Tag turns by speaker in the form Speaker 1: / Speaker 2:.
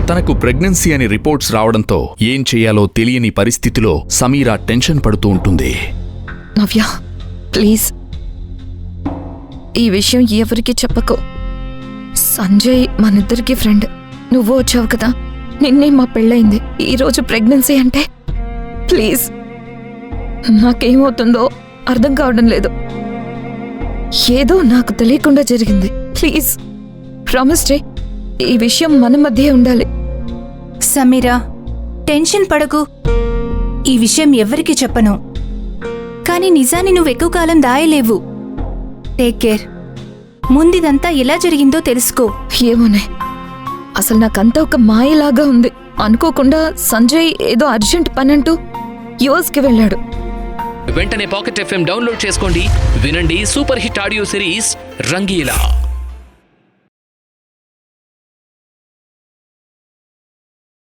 Speaker 1: తనకు ప్రెగ్నెన్సీ అని రిపోర్ట్స్ రావడంతో ఏం చేయాలో తెలియని పరిస్థితిలో సమీరా టెన్షన్ పడుతూ ఉంటుంది.
Speaker 2: నవ్య, ప్లీజ్ ఈ విషయం ఎవరికి చెప్పకు. సంజయ్ మనిద్దరికి ఫ్రెండ్. నువ్వు వచ్చావు కదా, నిన్నే మా పెళ్ళయింది. ఈరోజు ప్రెగ్నెన్సీ అంటే ప్లీజ్. నాకేమవుతుందో అర్థం కావడం లేదు. ఏదో నాకు తెలియకుండా జరిగింది. ప్లీజ్ ప్రామిస్ చేయి, ఈ విషయం మన మధ్య ఉండాలి.
Speaker 3: సమీరా, టెన్షన్ పడకు. ఈ విషయం ఎవరికి చెప్పను. కానీ నిజాన్ని నువ్వు ఎక్కువ కాలం దాయలేవు. Take care. ముందిదంతా ఎలా జరిగిందో తెలుసుకో.
Speaker 2: ఏమోనే, అసలు నాకంతా ఒక మాయలాగా ఉంది. అనుకోకుండా సంజయ్ ఏదో అర్జెంట్ పనంటూ యుఎస్కి వెళ్ళాడు.
Speaker 4: వెంటనే పాకెట్ FM డౌన్లోడ్ చేసుకోండి. వినండి super hit audio series Rangeela.